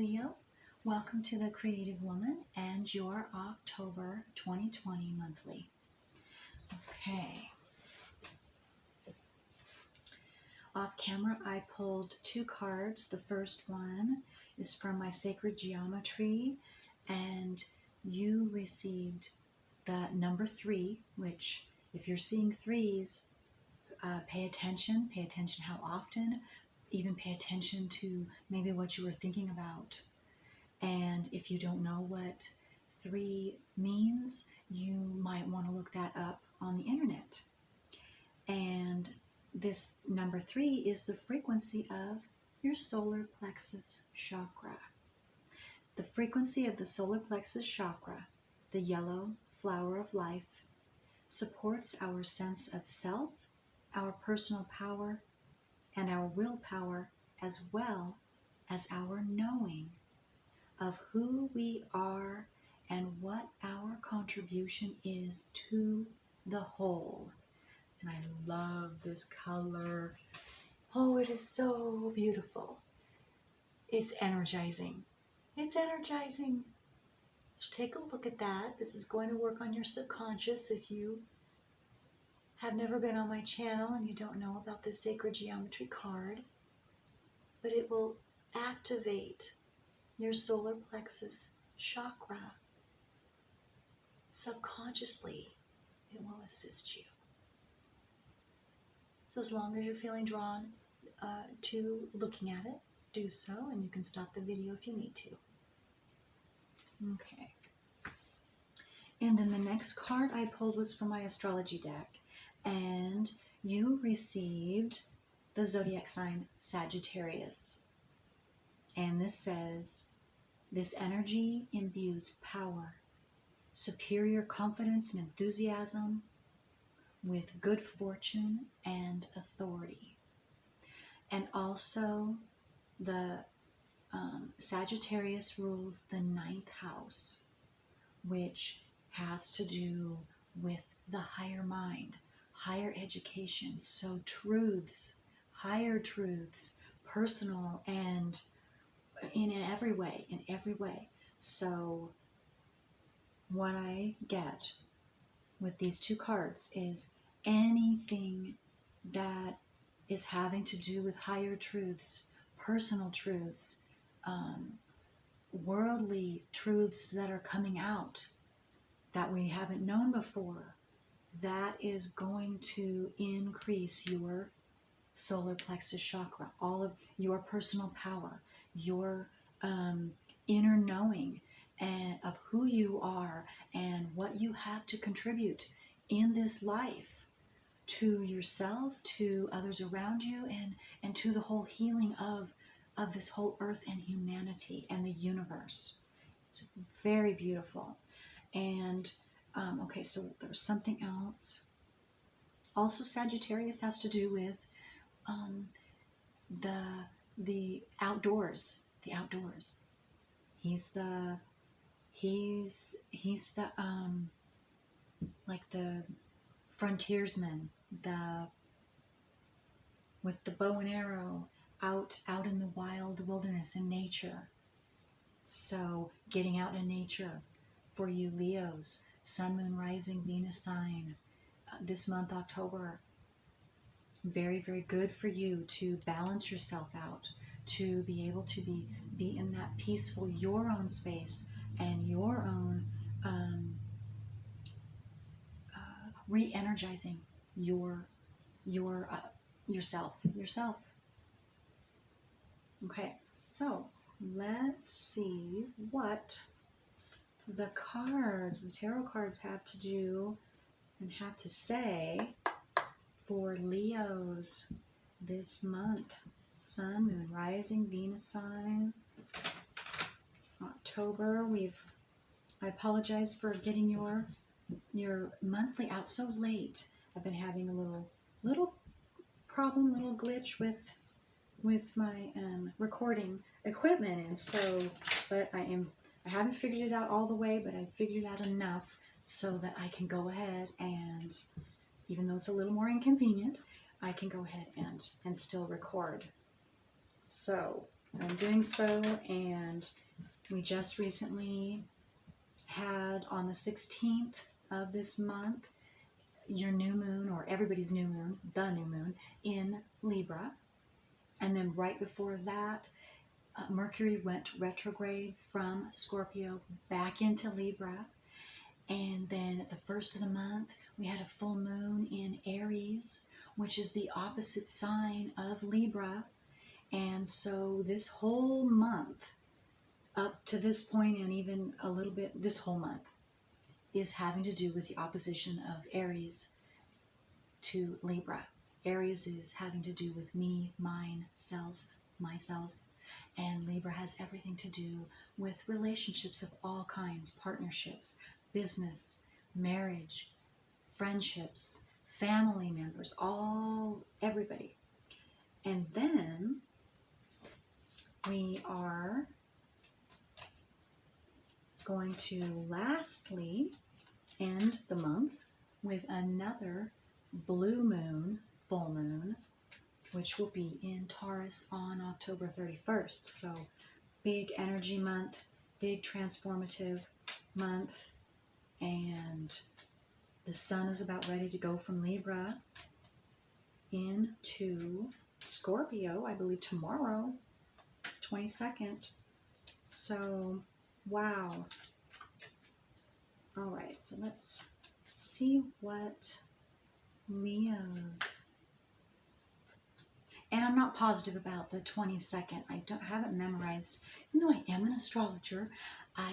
Leo. Welcome to the Creative Woman and your October 2020 monthly. Okay. Off camera, I pulled two cards. The first one is from my Sacred Geometry, and you received the number 3, which if you're seeing threes, pay attention how often, even pay attention to maybe what you were thinking about. And if you don't know what 3 means, you might want to look that up on the internet. And this number 3 is the frequency of your solar plexus chakra. The frequency of the solar plexus chakra, the yellow flower of life, supports our sense of self, our personal power, and our willpower, as well as our knowing of who we are and what our contribution is to the whole. And I love this color. Oh, it is so beautiful. It's energizing. It's energizing. So take a look at that. This is going to work on your subconscious. If you have never been on my channel and you don't know about the Sacred Geometry card, but it will activate your solar plexus chakra. Subconsciously, it will assist you. So as long as you're feeling drawn to looking at it, do so, and you can stop the video if you need to. Okay. And then the next card I pulled was from my astrology deck, and you received the zodiac sign Sagittarius. And this says, this energy imbues power, superior confidence and enthusiasm, with good fortune and authority. And also the Sagittarius rules the 9th house, which has to do with the higher mind, higher education. So truths, higher truths, personal and in every way. So what I get with these two cards is anything that is having to do with higher truths, personal truths, worldly truths that are coming out that we haven't known before, that is going to increase your solar plexus chakra, all of your personal power, your inner knowing and of who you are and what you have to contribute in this life to yourself, to others around you, and to the whole healing of this whole earth and humanity and the universe. It's very beautiful. And okay, so there's something else. Also, Sagittarius has to do with the outdoors. The outdoors. He's the like the frontiersman, with the bow and arrow out in the wild wilderness in nature. So getting out in nature for you Leos, Sun, Moon, Rising, Venus sign, this month, October, very, very good for you to balance yourself out, to be able to be in that peaceful, your own space and your own re-energizing yourself. Okay, so let's see what the tarot cards have to do and have to say for Leos this month. Sun, Moon, Rising, Venus sign. October, I apologize for getting your monthly out so late. I've been having a little problem, little glitch with my recording equipment, and so, but I haven't figured it out all the way, but I figured it out enough so that I can go ahead and, even though it's a little more inconvenient, I can go ahead and still record. So I'm doing so, and we just recently had on the 16th of this month your new moon, or everybody's new moon, the new moon in Libra. And then right before that, Mercury went retrograde from Scorpio back into Libra. And then at the first of the month, we had a full moon in Aries, which is the opposite sign of Libra. And so this whole month, up to this point, and even a little bit this whole month, is having to do with the opposition of Aries to Libra. Aries is having to do with me, mine, self, myself. And Libra has everything to do with relationships of all kinds, partnerships, business, marriage, friendships, family members, everybody. And then we are going to lastly end the month with another blue moon, full moon, which will be in Taurus on October 31st. So big energy month, big transformative month, and the sun is about ready to go from Libra into Scorpio, I believe tomorrow, 22nd. So, wow. All right, so let's see what Leo's. And I'm not positive about the 22nd. I don't have it memorized. Even though I am an astrologer,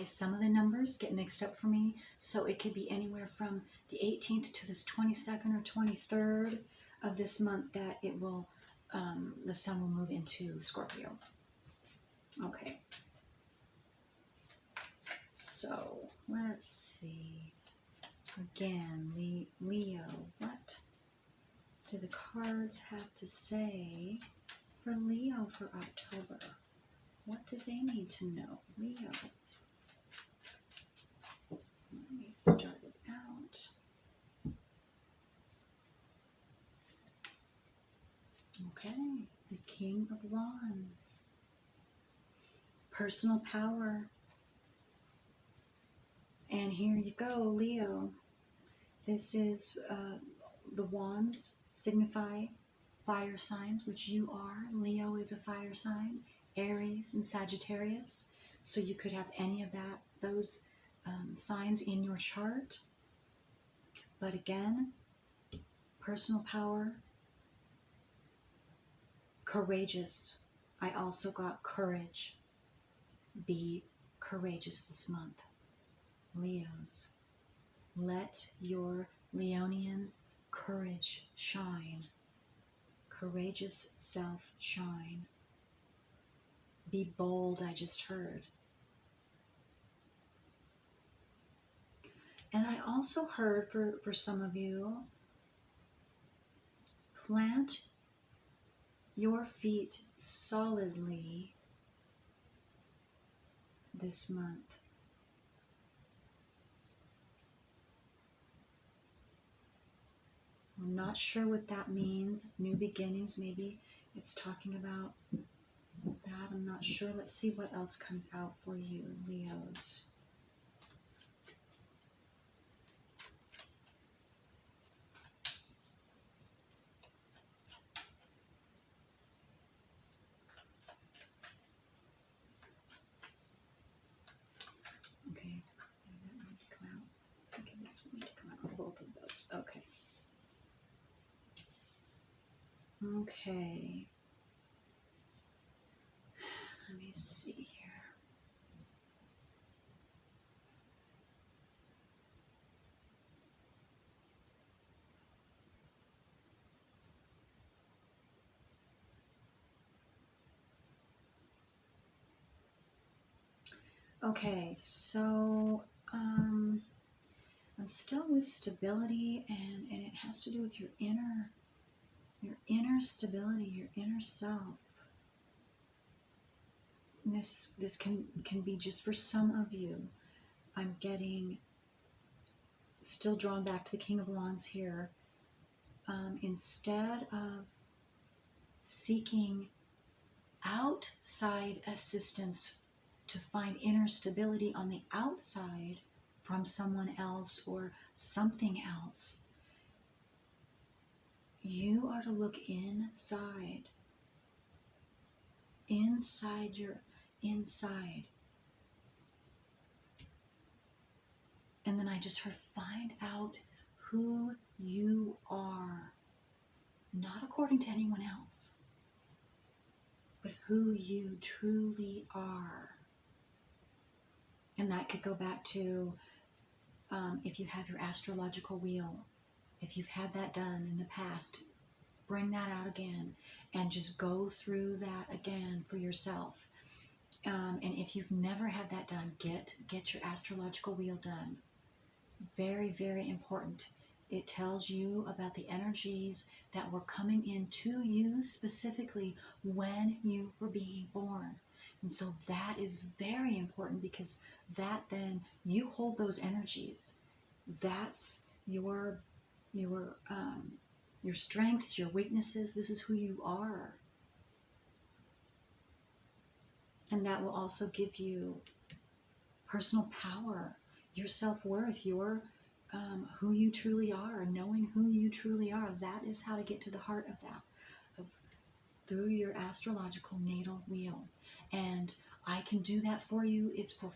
some of the numbers get mixed up for me. So it could be anywhere from the 18th to this 22nd or 23rd of this month that it will, the sun will move into Scorpio. Okay. So let's see. Again, Leo, what do the cards have to say for Leo for October? What do they need to know? Leo. Let me start it out. Okay, the King of Wands. Personal power. And here you go, Leo. This is the wands signify fire signs, which you are. Leo is a fire sign, Aries and Sagittarius. So you could have any of those signs in your chart. But again, personal power, courageous. I also got courage. Be courageous this month. Leos, let your Leonian courage shine. Courageous self shine. Be bold, I just heard. And I also heard for some of you, plant your feet solidly this month. I'm not sure what that means. New beginnings, maybe it's talking about that. I'm not sure. Let's see what else comes out for you, Leos. Okay, that need to come out. Okay, this one need to come out. Both of those. Okay. Okay. Let me see here. Okay, so I'm still with stability, and it has to do with your inner stability, your inner self. This can be just for some of you. I'm getting still drawn back to the King of Wands here. Instead of seeking outside assistance to find inner stability on the outside from someone else or something else, you are to look inside your inside. And then I just heard, find out who you are, not according to anyone else, but who you truly are. And that could go back to if you have your astrological wheel, if you've had that done in the past, bring that out again and just go through that again for yourself. And if you've never had that done, get your astrological wheel done. Very, very important. It tells you about the energies that were coming into you specifically when you were being born. And so that is very important, because that then you hold those energies. That's your strengths, your weaknesses. This is who you are. And that will also give you personal power, your self-worth, your who you truly are, knowing who you truly are. That is how to get to the heart of that, through your astrological natal wheel. And I can do that for you. It's for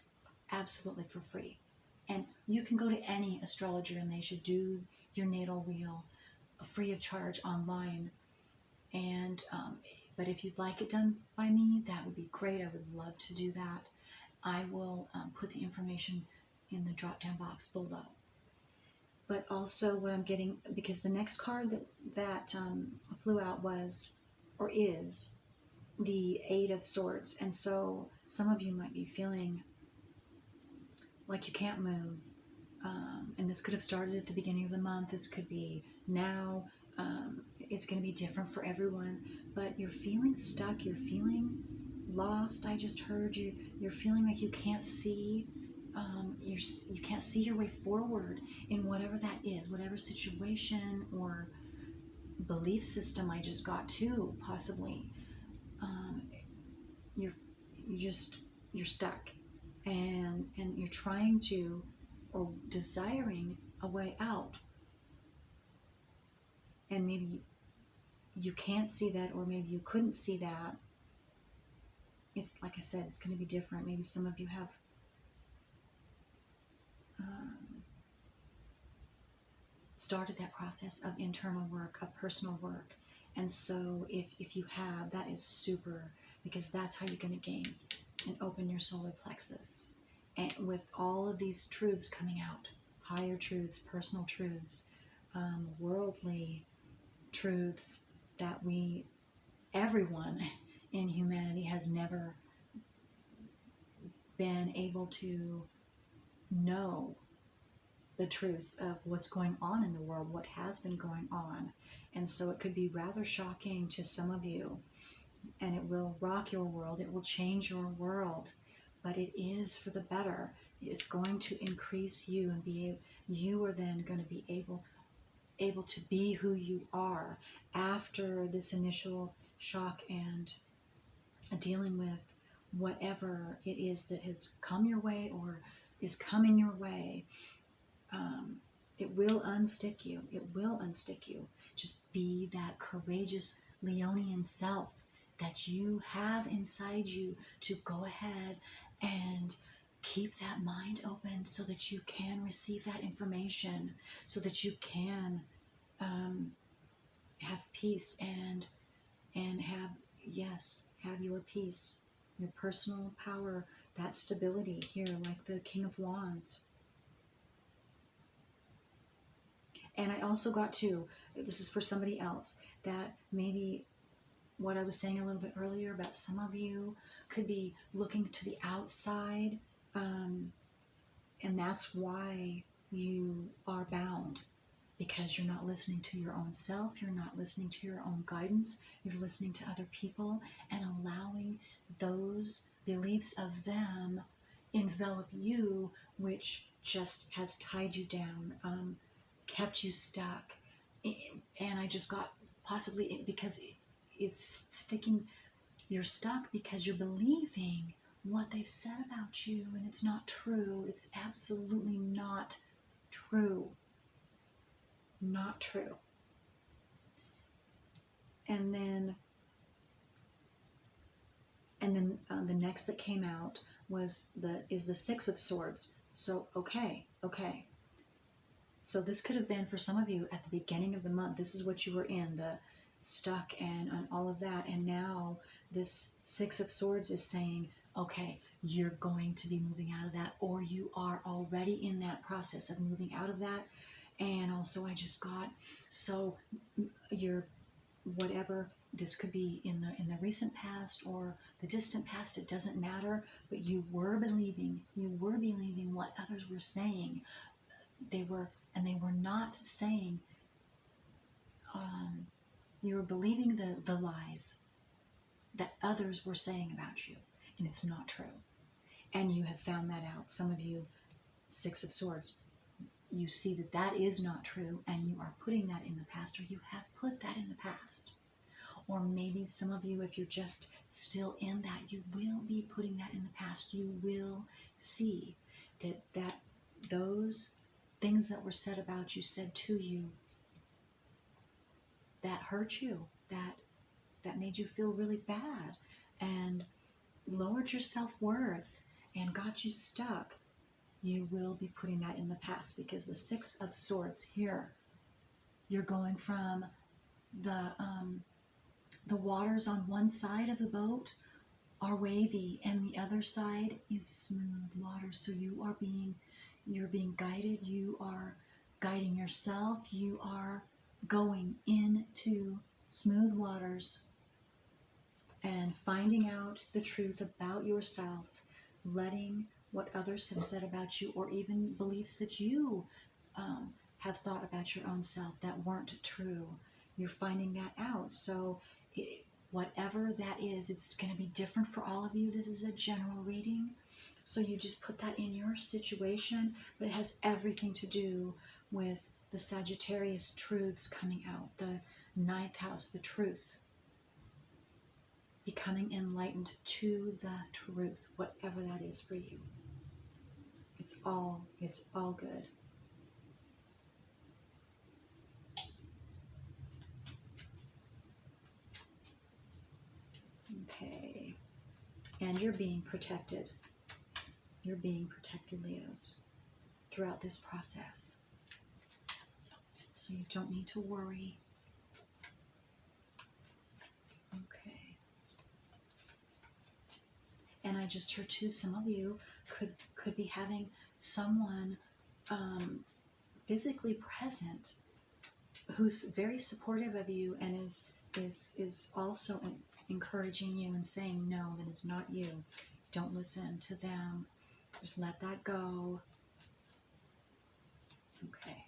absolutely for free. And you can go to any astrologer and they should do your natal wheel free of charge online. And but if you'd like it done by me, that would be great. I would love to do that. I will put the information in the drop-down box below. But also what I'm getting, because the next card that flew out was, or is, the Eight of Swords. And so some of you might be feeling like you can't move. And this could have started at the beginning of the month. This could be now. It's going to be different for everyone. But you're feeling stuck. You're feeling lost. I just heard you. You're feeling like you can't see. You can't see your way forward in whatever that is, whatever situation or belief system I just got to, possibly. You're stuck, and you're trying to, or desiring a way out, and maybe you can't see that, or maybe you couldn't see that. It's like I said, it's going to be different. Maybe some of you have started that process of internal work, of personal work. And so if you have, that is super, because that's how you're going to gain and open your solar plexus. And with all of these truths coming out, higher truths, personal truths, worldly truths that everyone in humanity has never been able to know the truth of what's going on in the world, what has been going on. And so it could be rather shocking to some of you, and it will rock your world, it will change your world, but it is for the better. It's going to increase you, and you are then going to be able to be who you are after this initial shock and dealing with whatever it is that has come your way or is coming your way. It will unstick you. It will unstick you. Just be that courageous Leonian self that you have inside you, to go ahead and keep that mind open so that you can receive that information, so that you can have peace and have your peace, your personal power, that stability here, like the King of Wands. And I also got to, this is for somebody else, that maybe what I was saying a little bit earlier about some of you could be looking to the outside, and that's why you are bound, because you're not listening to your own self, you're not listening to your own guidance, you're listening to other people and allowing those beliefs of them envelop you, which just has tied you down, kept you stuck. And I just got, possibly because it's sticking, You're stuck because you're believing what they've said about you, and it's not true. It's absolutely not true. Not true. And then the next that came out was the Six of Swords. So okay. So this could have been for some of you at the beginning of the month. This is what you were in, the stuck and all of that. And now this Six of Swords is saying, okay, you're going to be moving out of that, or you are already in that process of moving out of that. And also I just got, so you're, whatever, this could be in the recent past or the distant past, it doesn't matter, but you were believing what others were saying. They were not saying, you were believing the lies that others were saying about you, and it's not true. And you have found that out. Some of you, Six of Swords, you see that that is not true, and you are putting that in the past, or you have put that in the past. Or maybe some of you, if you're just still in that, you will be putting that in the past. You will see that those things that were said about you, said to you, that hurt you, that made you feel really bad and lowered your self-worth and got you stuck, you will be putting that in the past, because the Six of Swords here, you're going from the waters on one side of the boat are wavy and the other side is smooth water. So you're being guided, you are guiding yourself, you are going into smooth waters and finding out the truth about yourself, letting what others have said about you, or even beliefs that you have thought about your own self that weren't true. You're finding that out. So whatever that is, it's going to be different for all of you. This is a general reading, so you just put that in your situation, but it has everything to do with the Sagittarius truths coming out, the ninth house, the truth, becoming enlightened to the truth, whatever that is for you. It's all good. Okay. And you're being protected. You're being protected, Leos, throughout this process. So you don't need to worry. Okay. And I just heard too, some of you could be having someone physically present who's very supportive of you and is also encouraging you and saying, no, that is not you. Don't listen to them. Just let that go. Okay.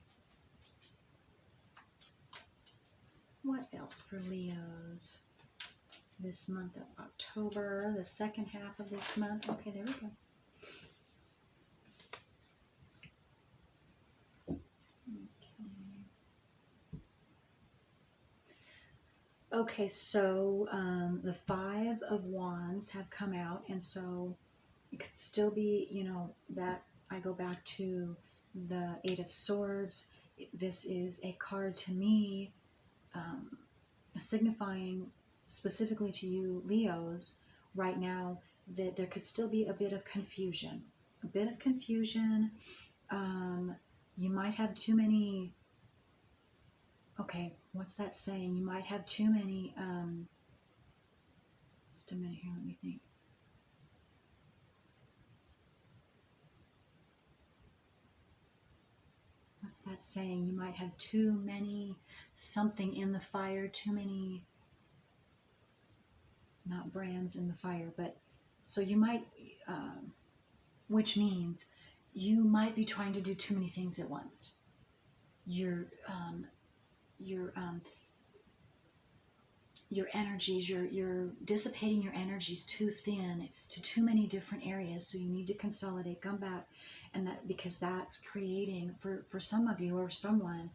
What else for Leos this month of October, the second half of this month? Okay, there we go. Okay, so the Five of Wands have come out, and so it could still be, that I go back to the Eight of Swords. This is a card to me signifying specifically to you, Leos, right now, that there could still be a bit of confusion. A bit of confusion. You might have too many... Okay, what's that saying? You might have too many... just a minute here, let me think. What's that saying? You might have too many something in the fire, too many... not brands in the fire, but so you might, which means you might be trying to do too many things at once. Your energies, you're dissipating your energies too thin to too many different areas. So you need to consolidate, come back, and that, because that's creating for some of you or someone,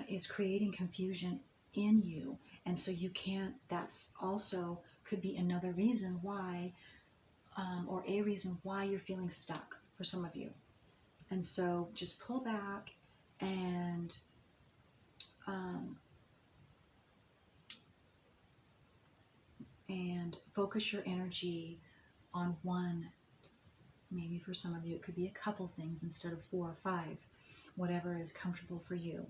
it's creating confusion in you, and so you can't. That's also could be another reason why, or a reason why you're feeling stuck for some of you. And so just pull back and focus your energy on one. Maybe for some of you, it could be a couple things instead of 4 or 5, whatever is comfortable for you,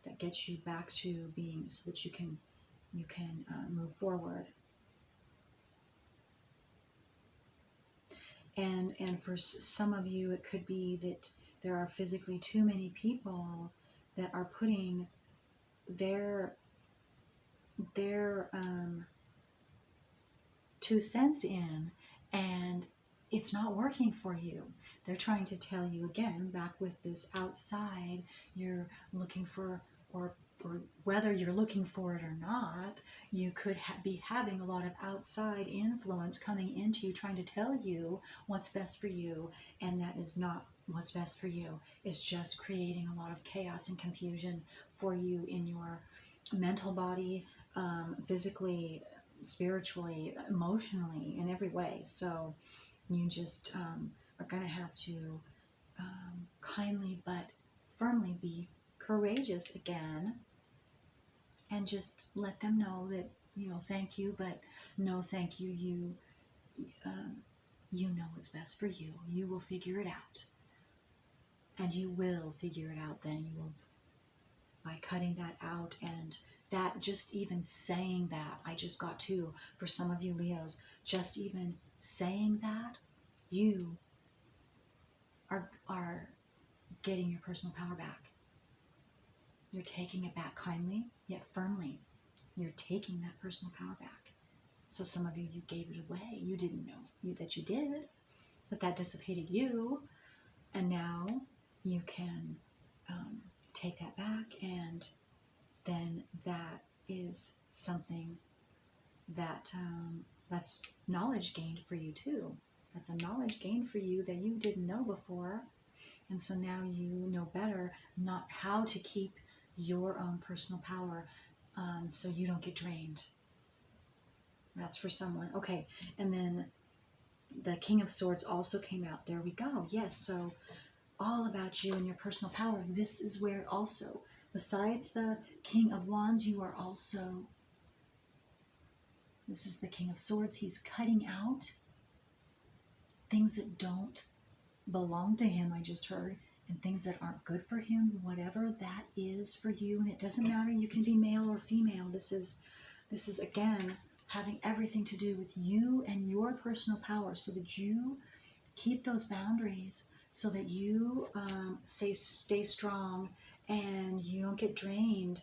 that gets you back to being, so that you can move forward. And for some of you, it could be that there are physically too many people that are putting their 2 cents in, and it's not working for you. They're trying to tell you, again, back with this outside, you're looking for, or whether you're looking for it or not, you could be having a lot of outside influence coming into you, trying to tell you what's best for you, and that is not what's best for you. It's just creating a lot of chaos and confusion for you in your mental body, physically, spiritually, emotionally, in every way. So you just are going to have to kindly but firmly be courageous again, and just let them know that, thank you, but no thank you. You know what's best for you. You will figure it out. And you will figure it out then. You will, by cutting that out, and that, just even saying that, I just got to, for some of you Leos, just even saying that, you are getting your personal power back. You're taking it back kindly, yet firmly. You're taking that personal power back. So some of you, you gave it away. You didn't know that you did, but that dissipated you. And now you can take that back, and then that is something that that's knowledge gained for you too. That's a knowledge gained for you that you didn't know before. And so now you know better, not how to keep your own personal power, so you don't get drained. That's for someone. Okay, and then the King of Swords also came out. There we go. Yes, so all about you and your personal power. This is where also, besides the King of Wands, you are also, this is the King of Swords. He's cutting out things that don't belong to him, I just heard, and things that aren't good for him, whatever that is for you. And it doesn't matter, you can be male or female. This is again having everything to do with you and your personal power, so that you keep those boundaries, so that you stay strong, and you don't get drained,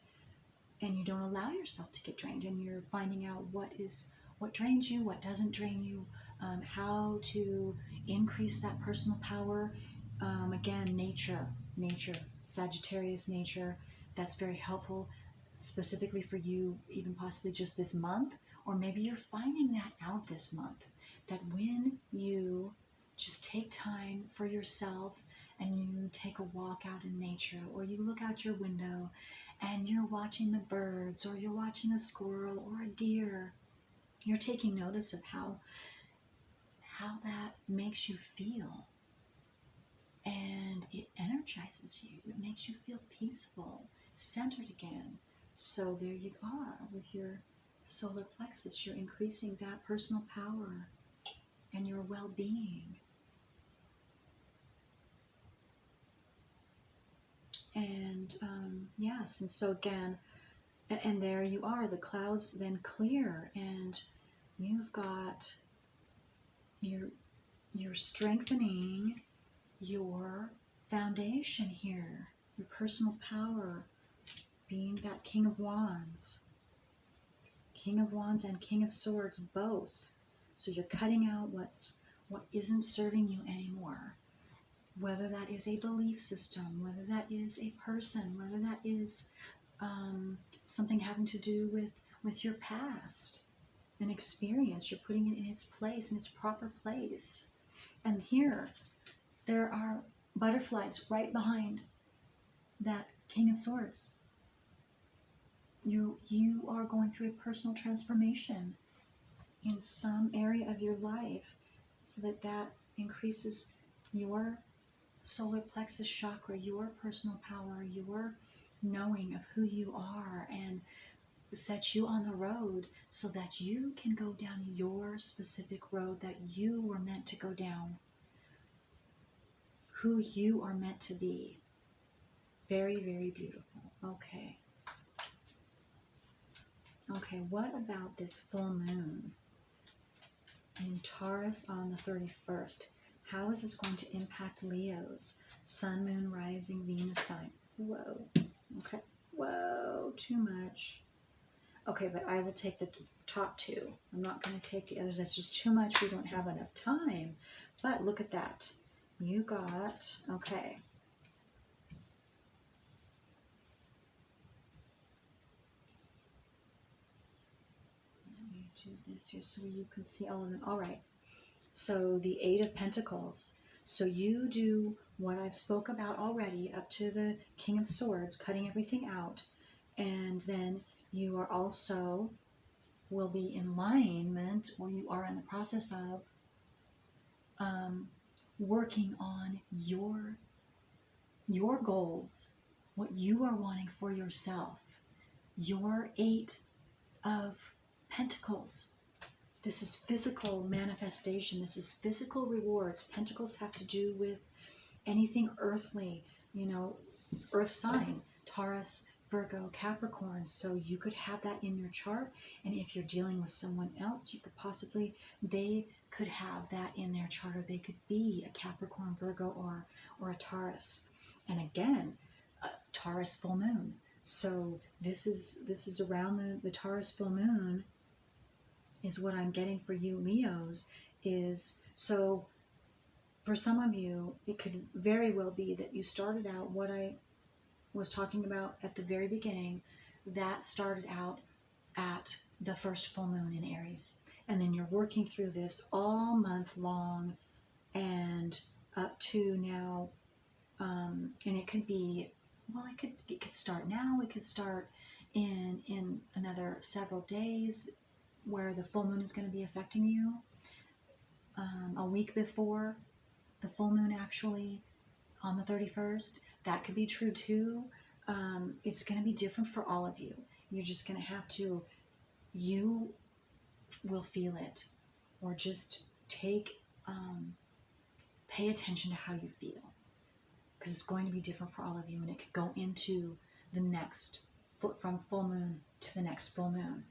and you don't allow yourself to get drained, and you're finding out what drains you, what doesn't drain you, how to increase that personal power. Again, nature, Sagittarius nature, that's very helpful, specifically for you, even possibly just this month, or maybe you're finding that out this month, that when you just take time for yourself, and you take a walk out in nature, or you look out your window and you're watching the birds, or you're watching a squirrel or a deer, you're taking notice of how that makes you feel, and it energizes you. It makes you feel peaceful, centered again. So there you are with your solar plexus. You're increasing that personal power and your well-being. And yes, and so again, and there you are, the clouds then clear, and you've got, you're strengthening your foundation here, your personal power, being that King of Wands and King of Swords both. So you're cutting out what isn't serving you anymore, whether that is a belief system, whether that is a person, whether that is something having to do with your past, an experience. You're putting it in its place, in its proper place. And here, there are butterflies right behind that King of Swords. You are going through a personal transformation. in some area of your life so that that increases your solar plexus chakra, your personal power, your knowing of who you are, and sets you on the road so that you can go down your specific road that you were meant to go down, who you are meant to be. Very, very beautiful. Okay. Okay, what about this full moon in Taurus on the 31st? How is this going to impact Leos? Sun, moon, rising, Venus sign. Whoa. Okay. Whoa, too much. Okay, but I will take the top two. I'm not going to take the others. That's just too much. We don't have enough time. But look at that. You got, okay. Let me do this here so you can see all of them. All right. So the Eight of Pentacles. So you do what I've spoke about already up to the King of Swords, cutting everything out. And then you are also will be in alignment, or you are in the process of working on your goals, what you are wanting for yourself, your Eight of Pentacles. This is physical manifestation. This is physical rewards. Pentacles have to do with anything earthly, earth sign, Taurus, Virgo, Capricorn. So you could have that in your chart. And if you're dealing with someone else, you could possibly, they could have that in their chart, or they could be a Capricorn, Virgo, or a Taurus. And again, Taurus full moon. So this is around the Taurus full moon is what I'm getting for you Leos. Is so for some of you, it could very well be that you started out what I was talking about at the very beginning, that started out at the first full moon in Aries. And then you're working through this all month long and up to now. And it could be, well, it could start now. It could start in another several days where the full moon is going to be affecting you. A week before the full moon, actually, on the 31st. That could be true too. It's going to be different for all of you. You're just going to have to, you will feel it, or just pay attention to how you feel, because it's going to be different for all of you, and it could go into the next, from full moon to the next full moon.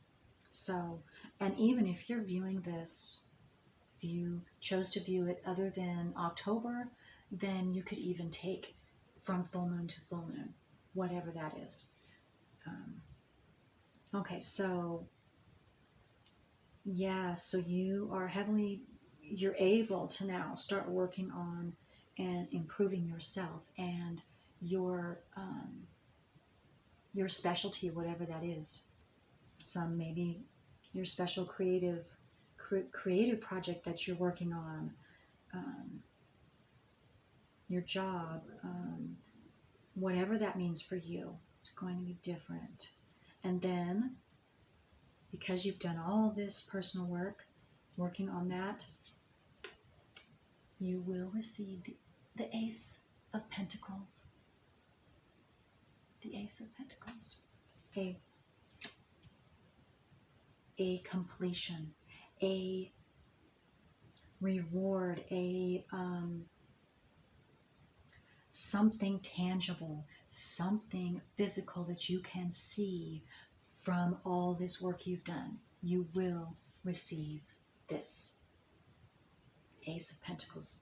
So, and even if you're viewing this, if you chose to view it other than October, then you could even take from full moon to full moon, whatever that is. Okay, so yeah, so you're able to now start working on and improving yourself and your specialty, whatever that is. Some maybe your special creative project that you're working on, your job, whatever that means for you, it's going to be different. And then, because you've done all this personal work, working on that, you will receive the Ace of Pentacles. The Ace of Pentacles. A completion, a reward, something tangible, something physical that you can see from all this work you've done. You will receive this Ace of Pentacles.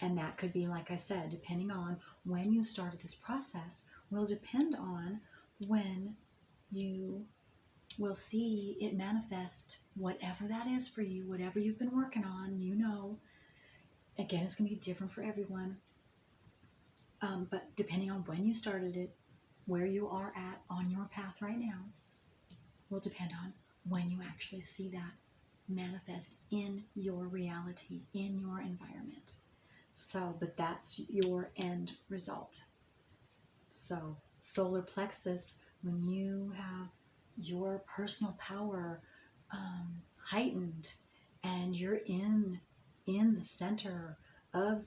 And that could be, like I said, depending on when you started this process, will depend on when you will see it manifest, whatever that is for you, whatever you've been working on, Again, it's going to be different for everyone. But depending on when you started it, where you are at on your path right now, will depend on when you actually see that manifest in your reality, in your environment. So, but that's your end result. So, solar plexus, when you have your personal power heightened, and you're in the center of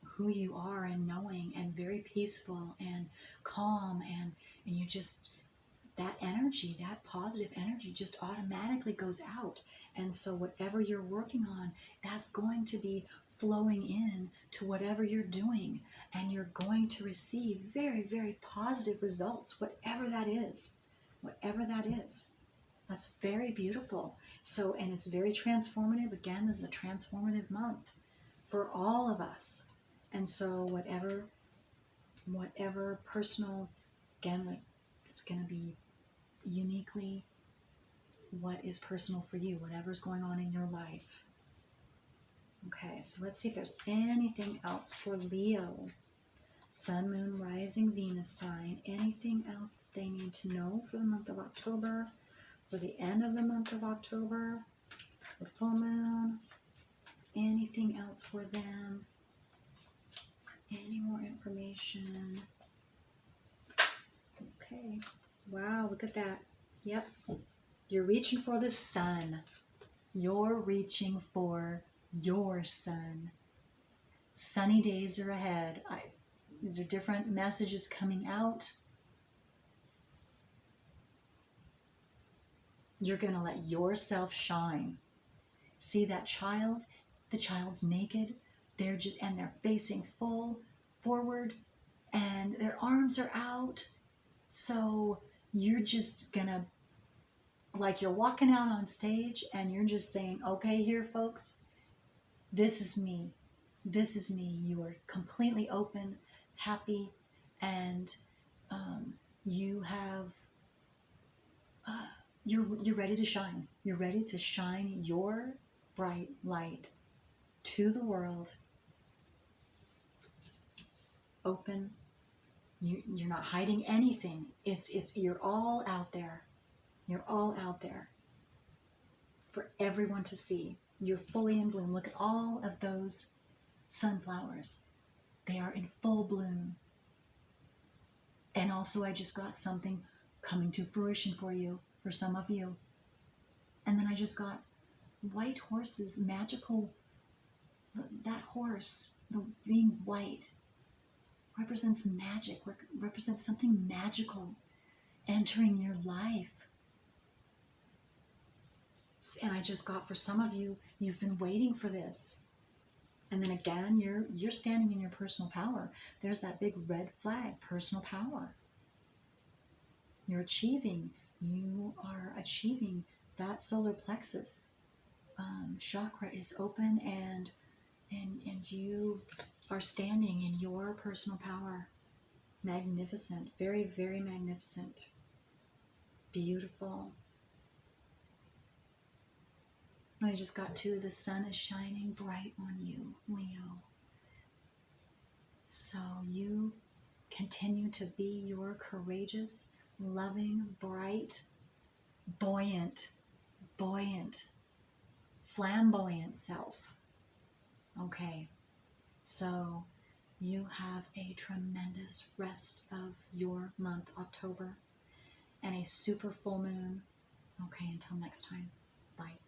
who you are, and knowing, and very peaceful and calm, and you just, that energy, that positive energy just automatically goes out. And so whatever you're working on, that's going to be flowing in to whatever you're doing, and you're going to receive very, very positive results, whatever that is. Whatever that is. That's very beautiful. So, and it's very transformative. Again, this is a transformative month for all of us. And so whatever personal, again, like, it's going to be uniquely what is personal for you, whatever's going on in your life. Okay, so let's see if there's anything else for Leo. Sun, Moon, Rising, Venus sign. Anything else that they need to know for the month of October, for the end of the month of October, the full moon? Anything else for them? Any more information? Okay. Wow, look at that. Yep. You're reaching for the sun. You're reaching for your sun. Sunny days are ahead. These are different messages coming out. You're going to let yourself shine. See that child? The child's naked. They're facing full forward, and their arms are out. So you're just going to, like, you're walking out on stage and you're just saying, okay, here, folks, this is me. This is me. You are completely open, happy, and you have, you're ready to shine. You're ready to shine your bright light to the world. Open. You're not hiding anything. You're all out there. You're all out there for everyone to see. You're fully in bloom. Look at all of those sunflowers. They are in full bloom. And also, I just got something coming to fruition for you, for some of you. And then I just got white horses, magical. That horse, being white, represents magic, represents something magical entering your life. And I just got, for some of you, you've been waiting for this. And then again, you're standing in your personal power. There's that big red flag, personal power. You are achieving that solar plexus chakra is open, and you are standing in your personal power. Magnificent, very, very magnificent, beautiful. I just got to, the sun is shining bright on you, Leo. So you continue to be your courageous, loving, bright, buoyant, flamboyant self. Okay, so you have a tremendous rest of your month, October, and a super full moon. Okay, until next time, bye.